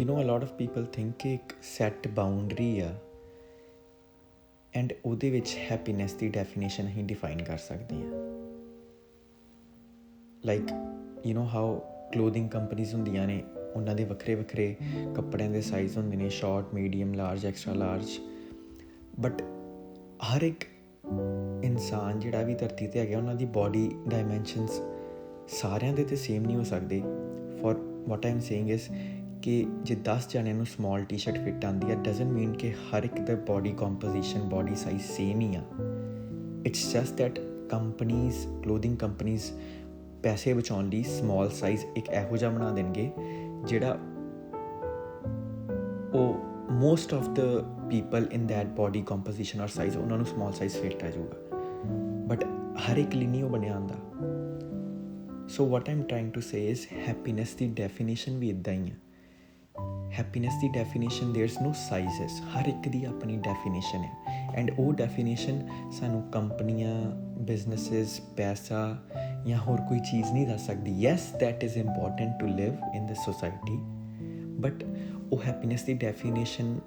A lot of people think ਕਿ ਇੱਕ set boundary ਆ ਐਂਡ ਉਹਦੇ ਵਿੱਚ ਹੈਪੀਨੈਸ ਦੀ ਡੈਫੀਨੇਸ਼ਨ ਅਸੀਂ ਡਿਫਾਈਨ ਕਰ ਸਕਦੇ ਹਾਂ। ਲਾਈਕ ਹਾਊ ਕਲੋਥਿੰਗ ਕੰਪਨੀਜ਼ ਹੁੰਦੀਆਂ ਨੇ, ਉਹਨਾਂ ਦੇ ਵੱਖਰੇ ਵੱਖਰੇ ਕੱਪੜਿਆਂ ਦੇ ਸਾਈਜ਼ ਹੁੰਦੇ ਨੇ, short, medium, large, extra large. But ਹਰ ਇੱਕ ਇਨਸਾਨ ਜਿਹੜਾ ਵੀ ਧਰਤੀ 'ਤੇ ਹੈਗਾ, ਉਹਨਾਂ ਦੀ ਬੋਡੀ ਡਾਇਮੈਂਸ਼ਨਸ ਸਾਰਿਆਂ ਦੇ ਤਾਂ ਸੇਮ ਨਹੀਂ ਹੋ ਸਕਦੇ। For what I M saying is ਕਿ ਜੇ 10 ਜਣਿਆਂ ਨੂੰ ਸਮੋਲ ਟੀ ਸ਼ਰਟ ਫਿੱਟ ਆਉਂਦੀ ਆ, ਡਜ਼ਨਟ ਮੀਨ ਕਿ ਹਰ ਇੱਕ ਦਾ body composition, body size same ਹੀ ਆ। It's just that companies, clothing companies ਪੈਸੇ ਬਚਾਉਣ ਲਈ ਸਮੋਲ ਸਾਈਜ਼ ਇੱਕ ਇਹੋ ਜਿਹਾ ਬਣਾ ਦੇਣਗੇ ਜਿਹੜਾ ਉਹ most of the people in that body composition ਔਰ ਸਾਈਜ਼, ਉਹਨਾਂ ਨੂੰ ਸਮੋਲ ਸਾਈਜ਼ ਫਿੱਟ ਆ ਜਾਊਗਾ। ਬਟ ਹਰ ਇੱਕ ਲਈ ਨਹੀਂ ਉਹ ਬਣਿਆ ਹੁੰਦਾ। So what I am trying to say is happiness ਦੀ ਡੈਫੀਨੇਸ਼ਨ ਵੀ ਇੱਦਾਂ ਹੀ ਆ। ਹੈਪੀਨੈਸ ਦੀ ਡੈਫੀਨੇਸ਼ਨ ਦੇਅਰਸ ਨੋ ਸਾਈਜ਼ਸ, ਹਰ ਇੱਕ ਦੀ ਆਪਣੀ ਡੈਫੀਨੇਸ਼ਨ ਹੈ। ਐਂਡ ਉਹ ਡੈਫੀਨੇਸ਼ਨ ਸਾਨੂੰ ਕੰਪਨੀਆਂ, ਬਿਜ਼ਨਸਿਸ, ਪੈਸਾ ਜਾਂ ਹੋਰ ਕੋਈ ਚੀਜ਼ ਨਹੀਂ ਦੱਸ ਸਕਦੀ। Yes, that is important to live in this society, but ਉਹ ਹੈਪੀਨੈਸ ਦੀ ਡੈਫੀਨੇਸ਼ਨ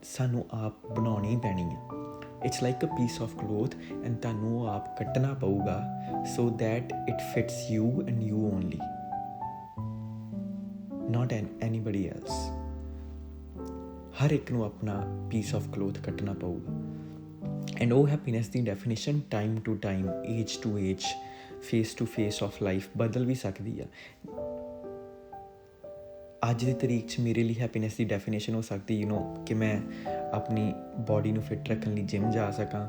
ਸਾਨੂੰ ਆਪ ਬਣਾਉਣੀ ਪੈਣੀ ਹੈ। It's like a piece of cloth and ਤੁਹਾਨੂੰ ਉਹ ਆਪ ਕੱਟਣਾ ਪਊਗਾ so that it fits you and you only, not anybody else। ਹਰ ਇੱਕ ਨੂੰ ਆਪਣਾ ਪੀਸ ਆਫ ਕਲੋਥ ਕੱਟਣਾ ਪਊਗਾ। ਐਂਡ ਉਹ ਹੈਪੀਨੈਸ ਦੀ definition time to time, age to age, phase to phase of life ਬਦਲ ਵੀ ਸਕਦੀ ਆ। ਅੱਜ ਦੀ ਤਰੀਕ 'ਚ ਮੇਰੇ ਲਈ ਹੈਪੀਨੈਸ ਦੀ ਡੈਫੀਨੇਸ਼ਨ ਹੋ ਸਕਦੀ ਕਿ ਮੈਂ ਆਪਣੀ ਬੋਡੀ ਨੂੰ ਫਿੱਟ ਰੱਖਣ ਲਈ ਜਿਮ ਜਾ ਸਕਾਂ,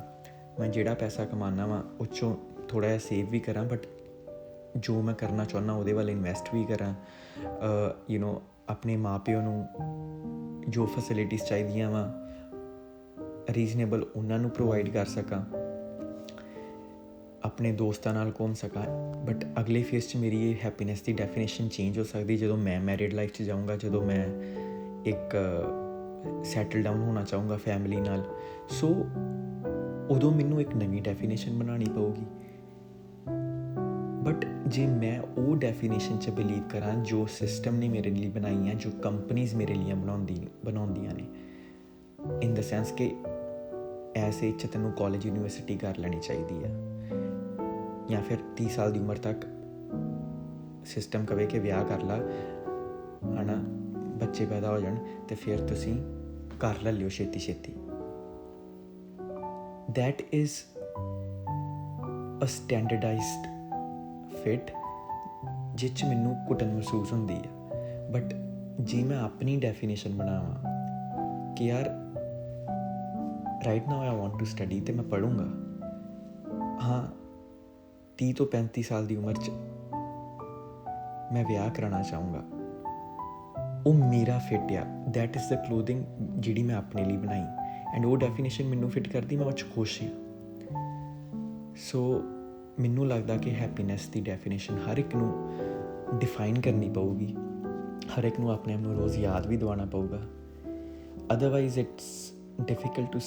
ਮੈਂ ਜਿਹੜਾ ਪੈਸਾ ਕਮਾਉਂਦਾ ਵਾਂ ਉਹ 'ਚੋਂ ਥੋੜ੍ਹਾ ਜਿਹਾ ਸੇਵ ਵੀ ਕਰਾਂ, ਬਟ ਜੋ ਮੈਂ ਕਰਨਾ ਚਾਹੁੰਦਾ ਉਹਦੇ ਵੱਲ ਇਨਵੈਸਟ ਵੀ ਕਰਾਂ। ਆਪਣੇ ਮਾਂ ਪਿਓ ਨੂੰ ਜੋ ਫੈਸਿਲਿਟੀਜ਼ ਚਾਹੀਦੀਆਂ ਵਾ ਰੀਜ਼ਨੇਬਲ ਉਹਨਾਂ ਨੂੰ ਪ੍ਰੋਵਾਈਡ ਕਰ ਸਕਾਂ, ਆਪਣੇ ਦੋਸਤਾਂ ਨਾਲ ਘੁੰਮ ਸਕਾਂ। ਬਟ ਅਗਲੇ ਫੇਸ 'ਚ ਮੇਰੀ ਇਹ ਹੈਪੀਨੈਸ ਦੀ ਡੈਫੀਨੇਸ਼ਨ ਚੇਂਜ ਹੋ ਸਕਦੀ ਜਦੋਂ ਮੈਂ ਮੈਰਿਡ ਲਾਈਫ 'ਚ ਜਾਊਂਗਾ, ਜਦੋਂ ਮੈਂ ਇੱਕ ਸੈਟਲ ਡਾਊਨ ਹੋਣਾ ਚਾਹੂੰਗਾ ਫੈਮਿਲੀ ਨਾਲ। ਸੋ ਉਦੋਂ ਮੈਨੂੰ ਇੱਕ ਨਵੀਂ ਡੈਫੀਨੇਸ਼ਨ ਬਣਾਉਣੀ ਪਊਗੀ। ਬਟ ਜੇ ਮੈਂ ਉਹ ਡੈਫੀਨੇਸ਼ਨ 'ਚ ਬਿਲੀਵ ਕਰਾਂ ਜੋ ਸਿਸਟਮ ਨੇ ਮੇਰੇ ਲਈ ਬਣਾਈ ਹੈ, ਜੋ ਕੰਪਨੀਜ਼ ਮੇਰੇ ਲਈ ਬਣਾਉਂਦੀਆਂ ਨੇ, ਇਨ ਦ ਸੈਂਸ ਕਿ ਐਸੇ 'ਚ ਤੈਨੂੰ ਕਾਲਜ, ਯੂਨੀਵਰਸਿਟੀ ਕਰ ਲੈਣੀ ਚਾਹੀਦੀ ਆ, ਜਾਂ ਫਿਰ 30 ਸਾਲ ਦੀ ਉਮਰ ਤੱਕ ਸਿਸਟਮ ਕਵੇ ਕਿ ਵਿਆਹ ਕਰ ਲਾ, ਹੈ ਨਾ, ਬੱਚੇ ਪੈਦਾ ਹੋ ਜਾਣ ਅਤੇ ਫਿਰ ਤੁਸੀਂ ਕਰ ਲੈ ਲਿਓ ਛੇਤੀ ਛੇਤੀ। That is a standardised fit ਜਿਸ 'ਚ ਮੈਨੂੰ ਘੁਟਨ ਮਹਿਸੂਸ ਹੁੰਦੀ ਹੈ। ਬਟ ਜੇ ਮੈਂ ਆਪਣੀ ਡੈਫੀਨੇਸ਼ਨ ਬਣਾਵਾਂ ਕਿ ਯਾਰ right now I want to study, ਅਤੇ ਮੈਂ ਪੜ੍ਹੂੰਗਾ, ਹਾਂ 30 ਤੋਂ 35 ਸਾਲ ਦੀ ਉਮਰ 'ਚ ਮੈਂ ਵਿਆਹ ਕਰਾਉਣਾ ਚਾਹੂੰਗਾ, ਉਹ ਮੇਰਾ ਫਿੱਟ ਆ। ਦੈਟ ਇਜ਼ ਦ ਕਲੋਥਿੰਗ ਜਿਹੜੀ ਮੈਂ ਆਪਣੇ ਲਈ ਬਣਾਈ, ਐਂਡ ਉਹ ਡੈਫੀਨੇਸ਼ਨ ਮੈਨੂੰ ਫਿੱਟ ਕਰਦੀ, ਮੈਂ ਉਹ 'ਚ ਖੁਸ਼ ਹਾਂ। ਸੋ ਮੈਨੂੰ ਲੱਗਦਾ ਕਿ ਹੈਪੀਨੈਸ ਦੀ ਡੈਫੀਨੇਸ਼ਨ ਹਰ ਇੱਕ ਨੂੰ ਡਿਫਾਈਨ ਕਰਨੀ ਪਊਗੀ, ਹਰ ਇੱਕ ਨੂੰ ਆਪਣੇ ਆਪ ਨੂੰ ਰੋਜ਼ ਯਾਦ ਵੀ ਦਿਵਾਉਣਾ ਪਊਗਾ। Otherwise it's difficult to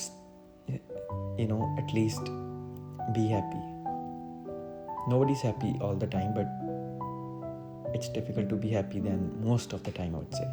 at least be happy. Nobody is happy all the time, but it's difficult to be happy than most of the time, I would say.